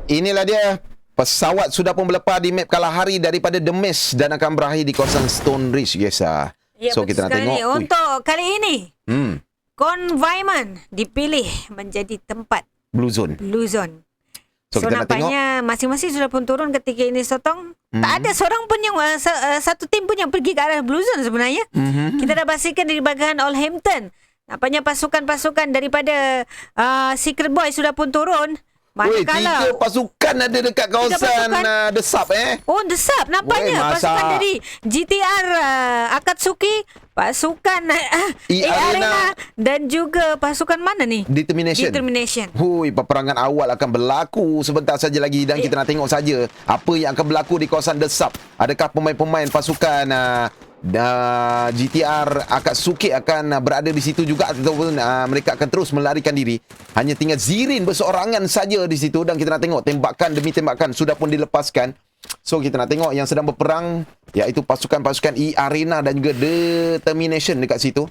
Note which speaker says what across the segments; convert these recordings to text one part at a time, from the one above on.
Speaker 1: inilah dia. Pesawat sudah pun berlepas di map Kalahari daripada The Mist dan akan berakhir di kawasan Stone Ridge, guys.
Speaker 2: Ya,
Speaker 1: So kita nak tengok.
Speaker 2: Untuk kali ini, Confinement dipilih menjadi tempat
Speaker 1: Blue Zone.
Speaker 2: So
Speaker 1: kita nak tengok.
Speaker 2: nampaknya masing-masing sudah pun turun ketika ini, Sotong. Tak ada seorang pun yang satu tim pun yang pergi ke arah Blue Zone sebenarnya. Kita dah pastikan di bahagian Oldhampton. Nampaknya pasukan-pasukan daripada Secret Boy sudah pun turun.
Speaker 1: Tiga pasukan ada dekat kawasan The Sub
Speaker 2: Oh, The Sub nampaknya. Pasukan dari GTR Akatsuki, pasukan Arena dan juga pasukan mana ni? Determination.
Speaker 1: Peperangan awal akan berlaku sebentar saja lagi dan kita nak tengok saja apa yang akan berlaku di kawasan The Sub. Adakah pemain-pemain pasukan GTR Akatsuki akan berada di situ juga ataupun mereka akan terus melarikan diri. Hanya tinggal Zirin berseorangan saja di situ dan kita nak tengok tembakan demi tembakan sudah pun dilepaskan. So kita nak tengok yang sedang berperang iaitu pasukan-pasukan Arena dan juga Determination dekat situ.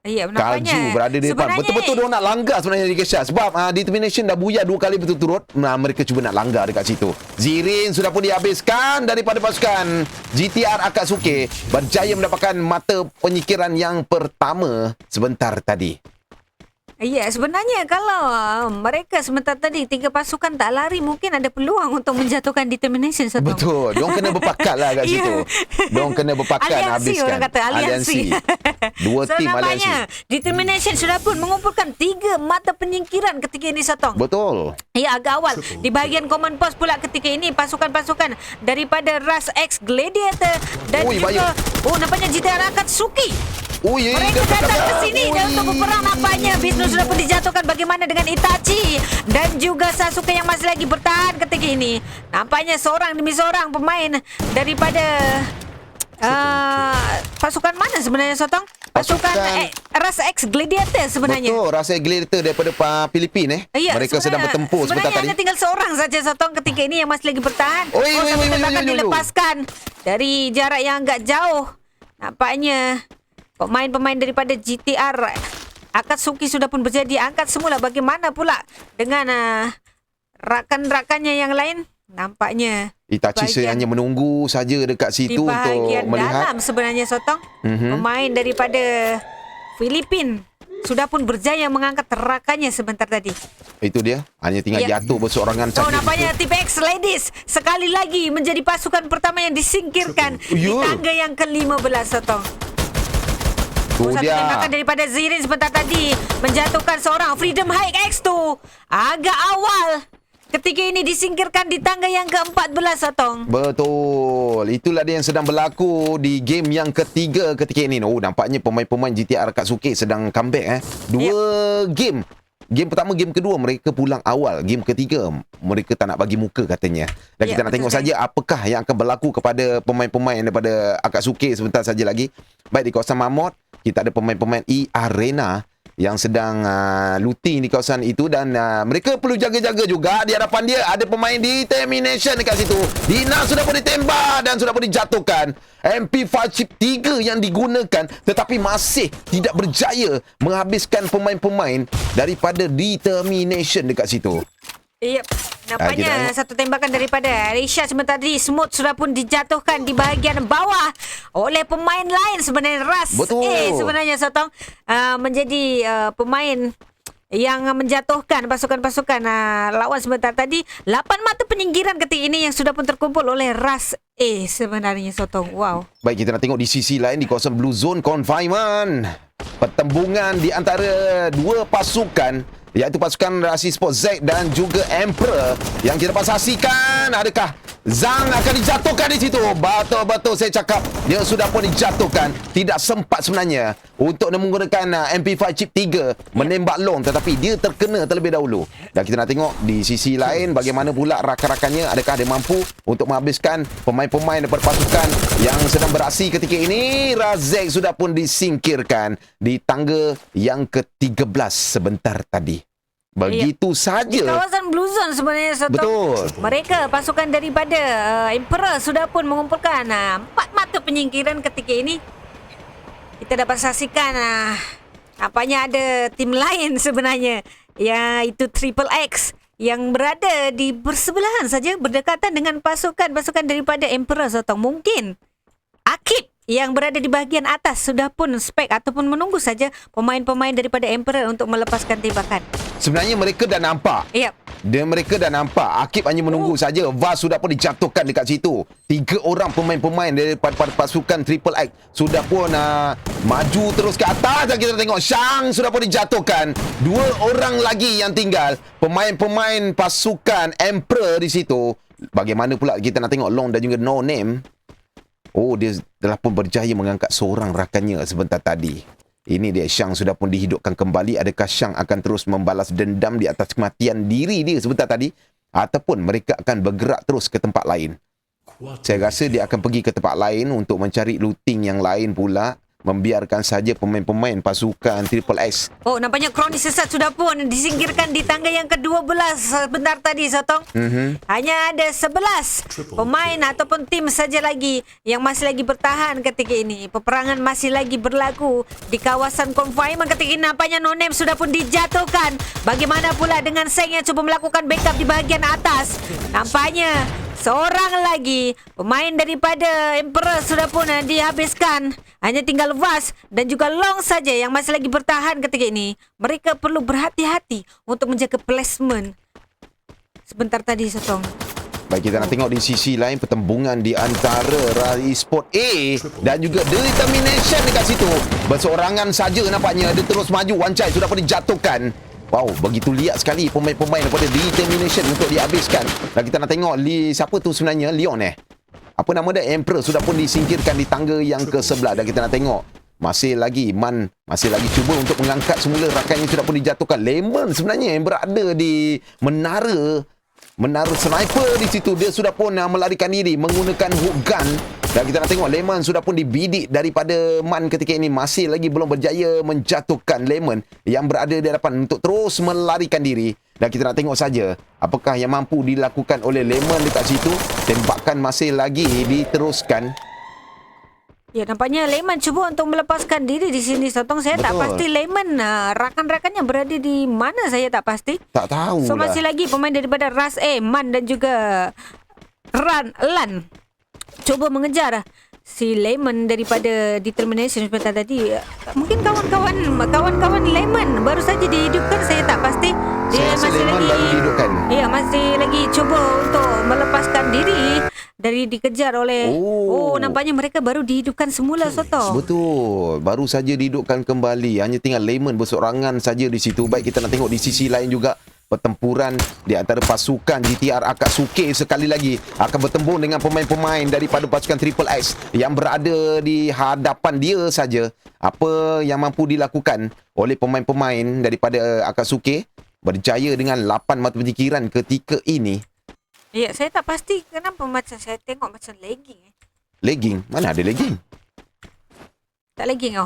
Speaker 2: Ya, nampaknya
Speaker 1: Kalju berada di depan. Betul-betul dia nak langgar sebenarnya di Kesha. Sebab Determination dah buyar 2 kali berturut-turut. Mereka cuba nak langgar dekat situ. Zirin sudah pun dihabiskan daripada pasukan GTR Akatsuki. Berjaya mendapatkan mata penyikiran yang pertama sebentar tadi.
Speaker 2: Ya, sebenarnya kalau mereka sebentar tadi 3 pasukan tak lari, mungkin ada peluang untuk menjatuhkan Determination.
Speaker 1: Betul. Diorang kena berpakat lah kat situ. Diorang kena berpakat habiskan.
Speaker 2: Orang kata aliansi.
Speaker 1: 2 tim aliansi.
Speaker 2: Determination sudah pun mengumpulkan 3 mata penyingkiran ketika ini, Sotong.
Speaker 1: Betul.
Speaker 2: Ya, agak awal. Di bahagian command post pula ketika ini pasukan-pasukan daripada Ras X Gladiator dan juga nampaknya GTR Akatsuki. Mereka datang ke sini untuk berperang nampaknya. Bisnu sudah pun dijatuhkan. Bagaimana dengan Itachi dan juga Sasuke yang masih lagi bertahan ketika ini. Nampaknya seorang demi seorang pemain daripada pasukan mana sebenarnya, Sotong? Pasukan Ras X Gladiator sebenarnya.
Speaker 1: Betul, Ras X Gladiator daripada Filipina. Mereka sedang bertempur sebentar tadi.
Speaker 2: Sebenarnya hanya tinggal seorang saja, Sotong, ketika ini yang masih lagi bertahan. Akan dilepaskan dari jarak yang agak jauh. Nampaknya pemain-pemain daripada GTR Akatsuki sudah pun berjadi angkat semula. Bagaimana pula dengan rakan-rakannya yang lain? Nampaknya
Speaker 1: Itachi hanya menunggu saja dekat situ untuk melihat.
Speaker 2: Di dalam sebenarnya, Sotong. Pemain daripada Filipina sudah pun berjaya mengangkat rakannya sebentar tadi. Itu dia. Hanya tinggal jatuh berseorangan saja. Nampaknya TPX Ladies sekali lagi menjadi pasukan pertama yang disingkirkan di tangga yang ke-15, Sotong. Satu tembakan daripada Zirin sebentar tadi menjatuhkan seorang. Freedom Hike X tu agak awal ketika ini disingkirkan di tangga yang ke-14, Sotong.
Speaker 1: Betul. Itulah dia yang sedang berlaku di game yang ketiga ketika ini. Nampaknya pemain-pemain GTR Akatsuki sedang comeback. 2 game. Game pertama, game kedua mereka pulang awal. Game ketiga mereka tak nak bagi muka katanya. Dan kita nak tengok saja apakah yang akan berlaku kepada pemain-pemain daripada Akatsuki sebentar saja lagi. Baik di kawasan Mammoth, kita ada pemain-pemain Arena yang sedang looting di kawasan itu dan mereka perlu jaga-jaga juga. Di hadapan dia ada pemain Determination dekat situ. Dina sudah pun ditembak dan sudah pun dijatuhkan. MP5 chip 3 yang digunakan tetapi masih tidak berjaya menghabiskan pemain-pemain daripada Determination dekat situ.
Speaker 2: Yep. Nampaknya satu tembakan daripada Risha sebentar tadi. Smooth sudah pun dijatuhkan di bahagian bawah oleh pemain lain sebenarnya. Ras sebenarnya, Sotong, menjadi pemain yang menjatuhkan pasukan-pasukan lawan sebentar tadi. 8 mata penyingkiran ketika ini yang sudah pun terkumpul oleh Ras sebenarnya, Sotong. Wow.
Speaker 1: Baik, kita nak tengok di sisi lain di kawasan Blue Zone Confinement. Pertembungan di antara 2 pasukan iaitu pasukan Rasi Sport Z dan juga Emperor yang kita dapat saksikan. Adakah Zhang akan dijatuhkan di situ? Betul-betul saya cakap dia sudah pun dijatuhkan. Tidak sempat sebenarnya untuk menggunakan MP5 chip 3 menembak long, tetapi dia terkena terlebih dahulu. Dan kita nak tengok di sisi lain bagaimana pula rakan-rakannya. Adakah dia mampu untuk menghabiskan pemain-pemain daripada pasukan yang sedang beraksi ketika ini? Razek sudah pun disingkirkan di tangga yang ke-13 sebentar tadi. Begitu saja.
Speaker 2: Di kawasan Blue Zone sebenarnya, Sotong.
Speaker 1: Betul.
Speaker 2: Mereka pasukan daripada Emperor sudah pun mengumpulkan 4 mata penyingkiran ketika ini. Kita dapat saksikan nampaknya ada tim lain sebenarnya, iaitu Triple X yang berada di bersebelahan saja, berdekatan dengan pasukan-pasukan daripada Emperor Sotong. Mungkin Akib yang berada di bahagian atas sudah pun spek ataupun menunggu saja pemain-pemain daripada Emperor untuk melepaskan tembakan.
Speaker 1: Sebenarnya mereka dah nampak.
Speaker 2: Yep.
Speaker 1: Mereka dah nampak. Akib hanya menunggu saja. Vaz sudah pun dijatuhkan dekat situ. 3 orang pemain-pemain daripada pasukan Triple X sudah pun maju terus ke atas. Dan kita tengok Shang sudah pun dijatuhkan. 2 orang lagi yang tinggal. Pemain-pemain pasukan Emperor di situ. Bagaimana pula kita nak tengok Long dan juga No Name. Oh, dia telah pun berjaya mengangkat seorang rakannya sebentar tadi. Ini dia, Shang sudah pun dihidupkan kembali. Adakah Shang akan terus membalas dendam di atas kematian diri dia sebentar tadi? Ataupun mereka akan bergerak terus ke tempat lain? Saya rasa dia akan pergi ke tempat lain untuk mencari looting yang lain pula. Membiarkan saja pemain-pemain pasukan Triple X.
Speaker 2: Oh, nampaknya Kroni Sesat sudah pun disingkirkan di tangga yang ke-12 sebentar tadi, Sotong. Hanya ada 11 pemain ataupun tim saja lagi yang masih lagi bertahan ketika ini. Peperangan masih lagi berlaku di kawasan confinement ketika ini. Nampaknya No Name sudah pun dijatuhkan. Bagaimana pula dengan Seng yang cuba melakukan backup di bahagian atas? Nampaknya seorang lagi pemain daripada Emperor sudah pun dihabiskan. Hanya tinggal Vaz dan juga Long saja yang masih lagi bertahan ketika ini. Mereka perlu berhati-hati untuk menjaga placement. Sebentar tadi, Sotong.
Speaker 1: Baik, kita nak tengok di sisi lain pertembungan di antara Rai Sport A dan juga Determination dekat situ. Berseorangan saja nampaknya. Dia terus maju. Wancai sudah pun dijatuhkan. Wow, begitu liat sekali pemain-pemain daripada Determination untuk dihabiskan. Dan kita nak tengok siapa tu sebenarnya? Leon apa nama dia? Emperor sudah pun disingkirkan di tangga yang ke-11. Dan kita nak tengok masih lagi Man masih lagi cuba untuk mengangkat semula rakan yang sudah pun dijatuhkan. Lemon sebenarnya yang berada di menara sniper di situ. Dia sudah pun melarikan diri menggunakan hook gun. Dan kita nak tengok Lemon sudah pun dibidik daripada Man ketika ini. Masih lagi belum berjaya menjatuhkan Lemon yang berada di hadapan untuk terus melarikan diri. Dan kita nak tengok saja apakah yang mampu dilakukan oleh Lemon dekat situ. Tembakan masih lagi diteruskan.
Speaker 2: Ya, nampaknya Lemon cuba untuk melepaskan diri di sini, Sotong. Saya tak pasti Lemon rakan-rakannya berada di mana, saya tak pasti.
Speaker 1: Tak tahu.
Speaker 2: So masih lagi pemain daripada Ras A, Man dan juga Lan cuba mengejar si Lemon daripada Determination sebentar tadi. Mungkin kawan-kawan Lemon baru saja dihidupkan, saya tak pasti. Dia masih lagi
Speaker 1: baru dihidupkan.
Speaker 2: Ya, masih lagi cuba untuk melepaskan diri dari dikejar oleh nampaknya mereka baru dihidupkan semula, Soto.
Speaker 1: Betul. Baru saja dihidupkan kembali. Hanya tinggal Lemon berseorangan saja di situ. Baik, kita nak tengok di sisi lain juga. Pertempuran di antara pasukan GTR Akatsuki sekali lagi akan bertembung dengan pemain-pemain daripada pasukan Triple X yang berada di hadapan dia saja. Apa yang mampu dilakukan oleh pemain-pemain daripada Akatsuki berjaya dengan 8 mata penyikiran ketika ini.
Speaker 2: Ya, saya tak pasti kenapa macam saya tengok macam lagging.
Speaker 1: Lagging? Mana ada lagging?
Speaker 2: Tak lagging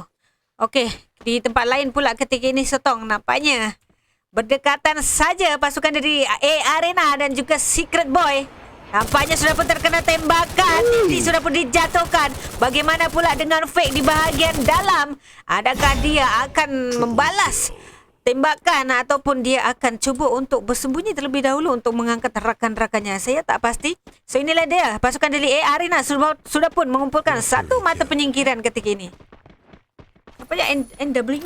Speaker 2: Okey, di tempat lain pula ketika ini, Sotong, nampaknya berdekatan saja pasukan dari A Arena dan juga Secret Boy. Nampaknya sudah pun terkena tembakan. Titi sudah pun dijatuhkan. Bagaimana pula dengan Fake di bahagian dalam? Adakah dia akan membalas tembakan ataupun dia akan cuba untuk bersembunyi terlebih dahulu untuk mengangkat rakan-rakannya? Saya tak pasti. So inilah dia, pasukan dari A Arena sudah pun mengumpulkan satu mata penyingkiran ketika ini. Nampaknya NW.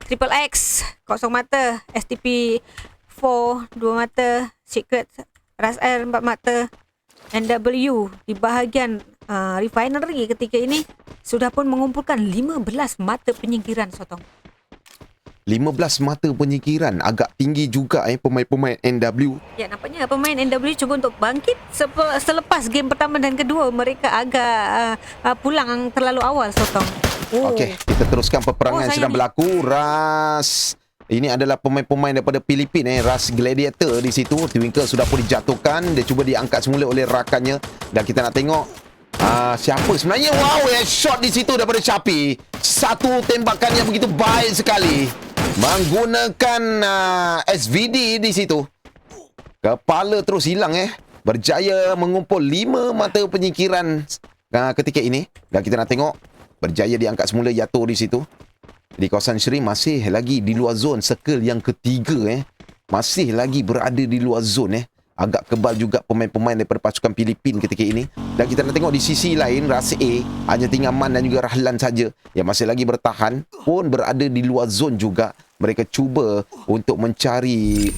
Speaker 2: Triple X, kosong mata. STP 4, 2 mata. Secret, Ras Air, 4 mata. NW di bahagian refinery ketika ini sudah pun mengumpulkan 15 mata penyingkiran, Sotong.
Speaker 1: 15 mata penyingkiran. Agak tinggi juga pemain-pemain NW.
Speaker 2: Ya, nampaknya pemain NW cuba untuk bangkit selepas game pertama dan kedua. Mereka agak pulang terlalu awal, Sotong.
Speaker 1: Okey, kita teruskan peperangan yang sedang berlaku. Ras, ini adalah pemain-pemain daripada Filipina, Ras Gladiator di situ. Twinkle sudah pun dijatuhkan. Dia cuba diangkat semula oleh rakannya. Dan kita nak tengok siapa sebenarnya. Wow, shot di situ daripada Shapi. Satu tembakan yang begitu baik sekali. Menggunakan SVD di situ. Kepala terus hilang Berjaya mengumpul 5 mata penyingkiran ketika ini. Dan kita nak tengok berjaya diangkat semula, jatuh di situ. di kawasan Shri masih lagi di luar zon circle yang ketiga masih lagi berada di luar zon agak kebal juga pemain-pemain daripada pasukan Filipin ketika ini. Dan kita nak tengok di sisi lain, Ras A hanya tinggal Man dan juga Rahlan saja yang masih lagi bertahan, pun berada di luar zon juga. Mereka cuba untuk mencari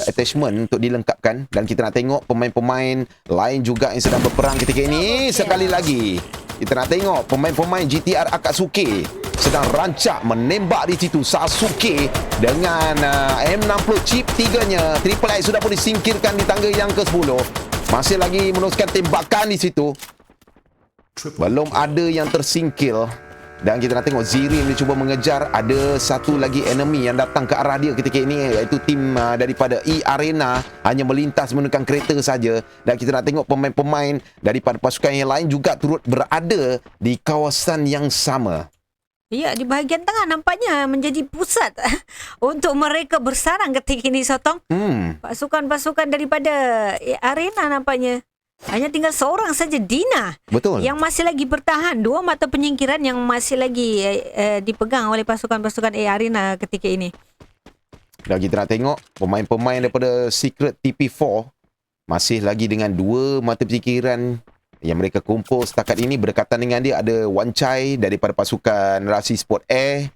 Speaker 1: attachment untuk dilengkapkan. Dan kita nak tengok pemain-pemain lain juga yang sedang berperang ketika ini. Sekali lagi kita nak tengok pemain-pemain GTR Akatsuki sedang rancak menembak di situ. Sasuke dengan M60 chip 3-nya. Triple X sudah pun disingkirkan di tangga yang ke-10. Masih lagi meneruskan tembakan di situ. Belum ada yang tersingkir. Dan kita nak tengok Zirin dia cuba mengejar. Ada satu lagi enemy yang datang ke arah dia ketika ini, iaitu tim daripada E-Arena. Hanya melintas menggunakan kereta saja. Dan kita nak tengok pemain-pemain daripada pasukan yang lain juga turut berada di kawasan yang sama.
Speaker 2: Ya, di bahagian tengah nampaknya menjadi pusat untuk mereka bersarang ketika ini, Sotong. Pasukan-pasukan daripada Arena nampaknya. Hanya tinggal seorang saja, Dina.
Speaker 1: Betul.
Speaker 2: Yang masih lagi bertahan. 2 mata penyingkiran yang masih lagi dipegang oleh pasukan-pasukan Arena ketika ini.
Speaker 1: Dan kita nak tengok pemain-pemain daripada Secret TP4 masih lagi dengan 2 mata penyingkiran yang mereka kumpul setakat ini. Berdekatan dengan dia ada Wan Chai daripada pasukan Rasi Sport Air.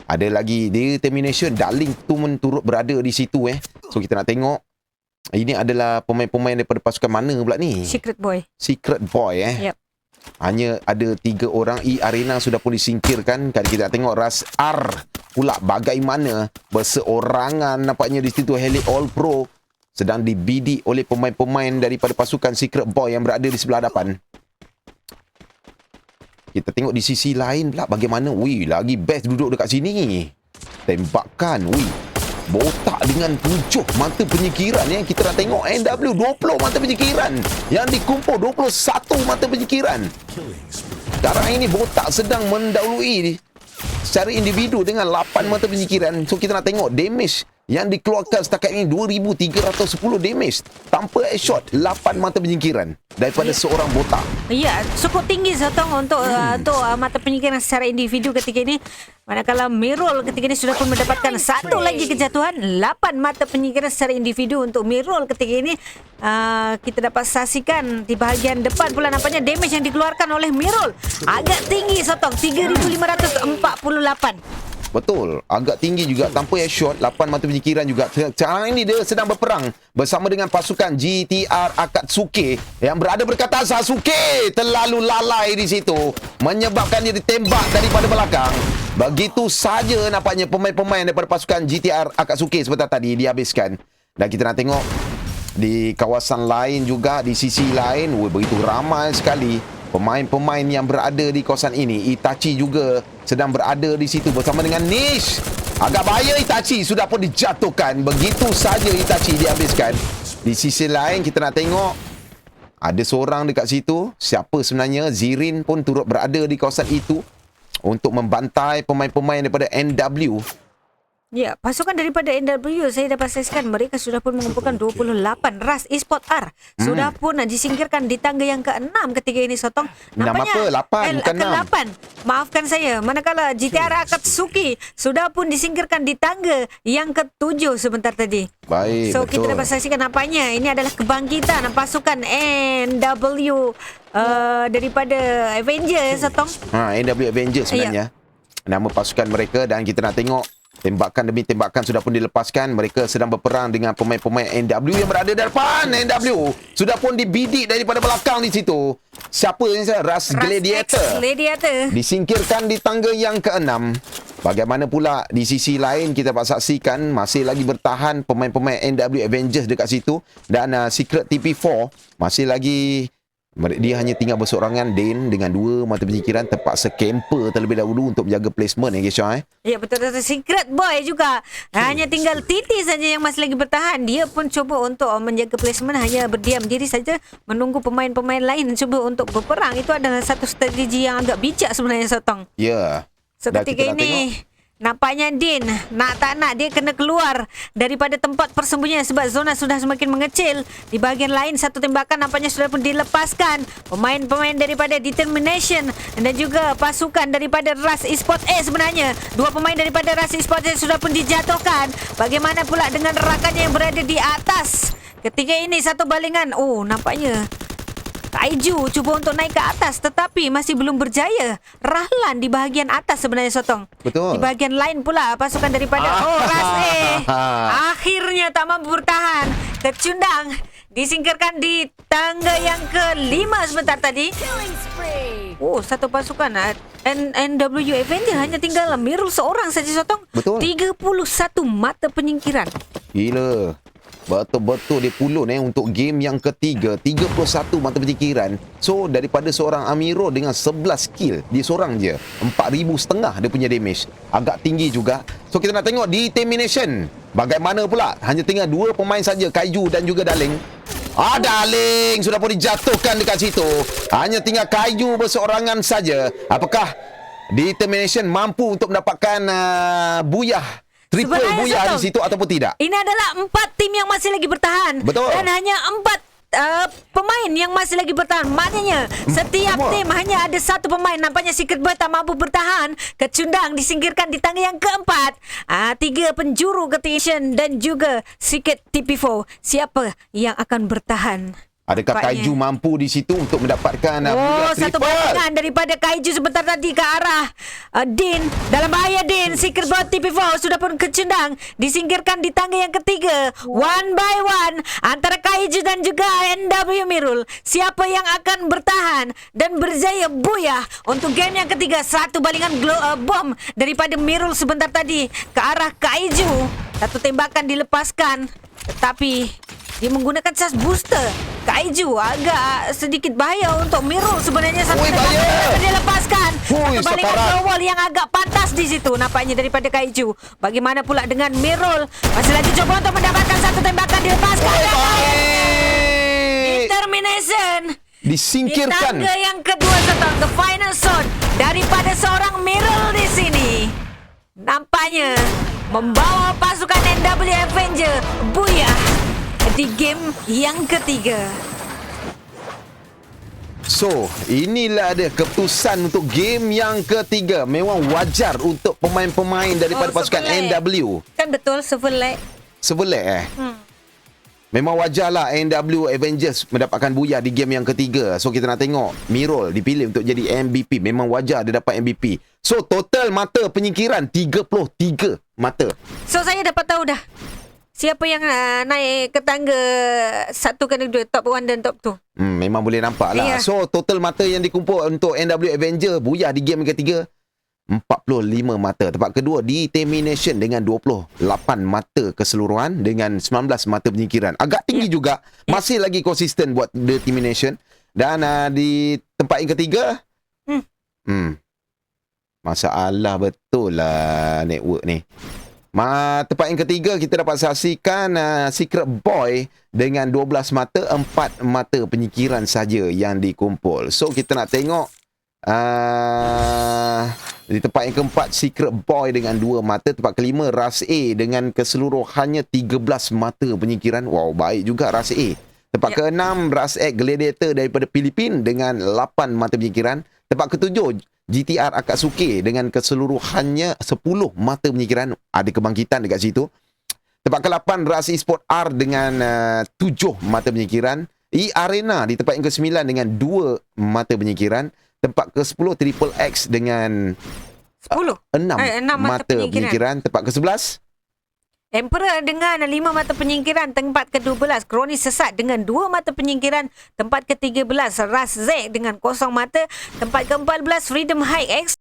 Speaker 1: Ada lagi Determination, Darling tu turut berada di situ. So kita nak tengok ini adalah pemain-pemain daripada pasukan mana pula ni?
Speaker 2: Secret Boy.
Speaker 1: Secret Boy
Speaker 2: Yep.
Speaker 1: Hanya ada 3 orang. E-Arena sudah pun disingkirkan. Kan kita nak tengok Ras R pula bagaimana berseorangan nampaknya di situ. Heli All Pro sedang dibidik oleh pemain-pemain daripada pasukan Secret Boy yang berada di sebelah hadapan. Kita tengok di sisi lain pula bagaimana. Wih, lagi best duduk dekat sini. Tembakan. Wih, botak dengan 7 mata penyingkiran. Kita nak tengok NW 20 mata penyingkiran. Yang dikumpul 21 mata penyingkiran. Sekarang ini botak sedang mendahului secara individu dengan 8 mata penyingkiran. So kita nak tengok damage yang dikeluarkan setakat ini 2,310 damage tanpa headshot, 8 mata penyingkiran daripada seorang botak.
Speaker 2: Ya, cukup tinggi, Sotong, untuk mata penyingkiran secara individu ketika ini. Manakala Mirul ketika ini sudah pun mendapatkan satu lagi kejatuhan. 8 mata penyingkiran secara individu untuk Mirul ketika ini. Kita dapat saksikan di bahagian depan pula nampaknya damage yang dikeluarkan oleh Mirul agak tinggi, Sotong, 3,548.
Speaker 1: Betul, agak tinggi juga tanpa headshot, 8 mata penyingkiran juga. Sekarang ini dia sedang berperang bersama dengan pasukan GTR Akatsuki yang berada berkata Sasuke terlalu lalai di situ, menyebabkan dia ditembak daripada belakang. Begitu saja nampaknya pemain-pemain daripada pasukan GTR Akatsuki sebentar tadi dihabiskan. Dan kita nak tengok di kawasan lain juga, di sisi lain, begitu ramai sekali pemain-pemain yang berada di kawasan ini. Itachi juga sedang berada di situ bersama dengan Nish. Agak bahaya, Itachi sudah pun dijatuhkan. Begitu saja Itachi dihabiskan. Di sisi lain kita nak tengok ada seorang dekat situ. Siapa sebenarnya? Zirin pun turut berada di kawasan itu untuk membantai pemain-pemain daripada NW.
Speaker 2: Ya, pasukan daripada NW saya dapat saksikan mereka sudah pun mengumpulkan 28. Ras Esport R sudah pun disingkirkan di tangga yang ke-6 ketika ini, Sotong.
Speaker 1: Nampaknya 8 bukan
Speaker 2: 6. Maafkan saya. Manakala GTR Akatsuki sudah pun disingkirkan di tangga yang ke-7 sebentar tadi.
Speaker 1: Baik,
Speaker 2: so,
Speaker 1: betul.
Speaker 2: kita dapat saksikan nampaknya ini adalah kebangkitan pasukan NW daripada Avengers, Sotong.
Speaker 1: NW Avengers sebenarnya. Nama pasukan mereka. Dan kita nak tengok tembakan demi tembakan sudah pun dilepaskan. Mereka sedang berperang dengan pemain-pemain NW yang berada di depan. NW sudah pun dibidik daripada belakang di situ. Siapa yang saya? Ras Gladiator. Disingkirkan di tangga yang ke-6. Bagaimana pula di sisi lain kita dapat saksikan masih lagi bertahan pemain-pemain NW Avengers dekat situ. Dan Secret TP4 masih lagi, dia hanya tinggal berseorangan. Dane dengan 2 mata penyingkiran terpaksa camper terlebih dahulu untuk menjaga placement Gesha.
Speaker 2: Ya, betul-betul. Secret Boy juga hanya tinggal Titi saja yang masih lagi bertahan. Dia pun cuba untuk menjaga placement, hanya berdiam diri saja menunggu pemain-pemain lain cuba untuk berperang. Itu adalah satu strategi yang agak bijak sebenarnya, Sotong.
Speaker 1: Ya.
Speaker 2: So ketika ini Nampaknya Din nak tak nak dia kena keluar daripada tempat persembunyian sebab zona sudah semakin mengecil. Di bahagian lain satu tembakan nampaknya sudah pun dilepaskan. Pemain-pemain daripada Determination dan juga pasukan daripada Rust Esports A sebenarnya. Dua pemain daripada Rust Esports A sudah pun dijatuhkan. Bagaimana pula dengan rakannya yang berada di atas? Ketika ini satu balingan. Oh, nampaknya Kaiju cuba untuk naik ke atas tetapi masih belum berjaya. Rahlan di bahagian atas sebenarnya, Sotong.
Speaker 1: Betul.
Speaker 2: Di bahagian lain pula pasukan daripada Rust A akhirnya tak mampu bertahan. Kecundang disingkirkan di tangga yang kelima sebentar tadi. Oh, satu pasukan NW Avenger hanya tinggal Mirul seorang saja, Sotong.
Speaker 1: Betul.
Speaker 2: 31 mata penyingkiran.
Speaker 1: Gila. Betul-betul dia pulun untuk game yang ketiga. 31 mata penyingkiran. So daripada seorang Amiro dengan 11 kill, dia seorang je 4,500 dia punya damage. Agak tinggi juga. So kita nak tengok Determination bagaimana pula. Hanya tinggal dua pemain saja, Kaiju dan juga Darling. Darling sudah pun dijatuhkan dekat situ. Hanya tinggal Kaiju berseorangan saja. Apakah Determination mampu untuk mendapatkan buyah, triple buyah di situ ataupun tidak?
Speaker 2: Ini adalah 4 tim yang masih lagi bertahan.
Speaker 1: Betul.
Speaker 2: Dan hanya 4 pemain yang masih lagi bertahan. Maknanya setiap tim hanya ada satu pemain. Nampaknya Secret Boy tak mampu bertahan. Kecundang disingkirkan di tangga yang keempat. 3 penjuru Ketination dan juga Secret TP4. Siapa yang akan bertahan?
Speaker 1: Adakah Kaiju mampu di situ untuk mendapatkan buyah triple?
Speaker 2: Satu bayangan daripada Kaiju sebentar tadi ke arah Din. Dalam bahaya Din. Secret Bot TP4 sudah pun kecundang. Disingkirkan di tangga yang ketiga. One by one. Antara Kaiju dan juga NW Mirul. Siapa yang akan bertahan dan berjaya buyah untuk game yang ketiga. Satu balingan bom daripada Mirul sebentar tadi ke arah Kaiju. Satu tembakan dilepaskan. Tetapi dia menggunakan charge booster. Kaiju agak sedikit bahaya untuk Mirul sebenarnya. Satu tembakan dia lepaskan. Satu balingan glowal yang agak pantas di situ nampaknya daripada Kaiju. Bagaimana pula dengan Mirul? Masih lagi coba untuk mendapatkan satu tembakan dilepaskan. Determination
Speaker 1: disingkirkan.
Speaker 2: Di tangga yang kedua Sotong, the final shot daripada seorang Mirul di sini. Nampaknya membawa pasukan NW Avenger buyah di game yang ketiga.
Speaker 1: So, inilah dia keputusan untuk game yang ketiga. Memang wajar untuk pemain-pemain daripada pasukan NW.
Speaker 2: Kan betul, Sevelek.
Speaker 1: Sevelek Memang wajarlah NW Avengers mendapatkan buyah di game yang ketiga. So, kita nak tengok Mirul dipilih untuk jadi MVP. Memang wajar dia dapat MVP. So, total mata penyingkiran 33 mata.
Speaker 2: So, saya dapat tahu dah siapa yang naik ke tangga 1 ke 2, top 1 dan top 2.
Speaker 1: Memang boleh nampak lah. So, total mata yang dikumpul untuk NW Avenger buyah di game yang ketiga 45 mata. Tempat kedua Determination dengan 28 mata keseluruhan dengan 19 mata penyingkiran. Agak tinggi juga. Masih lagi konsisten buat Determination. Dan di tempat yang ketiga masalah betul lah network ni. Tempat yang ketiga kita dapat saksikan Secret Boy dengan 12 mata, 4 mata penyingkiran saja yang dikumpul. So kita nak tengok di tempat yang keempat Secret Boy dengan 2 mata, tempat kelima Rust A dengan keseluruhannya 13 mata penyingkiran. Wow, baik juga Rust A. Tempat keenam Rust X Gladiator daripada Filipina dengan 8 mata penyingkiran. Tempat ketujuh GTR Akatsuki dengan keseluruhannya 10 mata penyingkiran. Ada kebangkitan dekat situ. Tempat ke-8 Rust Esports R dengan 7 mata penyingkiran. E-Arena di tempat yang ke-9 dengan 2 mata penyingkiran. Tempat ke-10 Triple X dengan 6 mata penyingkiran. Tempat ke-11
Speaker 2: Emperor dengan 5 mata penyingkiran. Tempat ke-12 Kroni Sesat dengan 2 mata penyingkiran. Tempat ke-13 Rust Z dengan 0 mata. Tempat ke-14 Freedom High X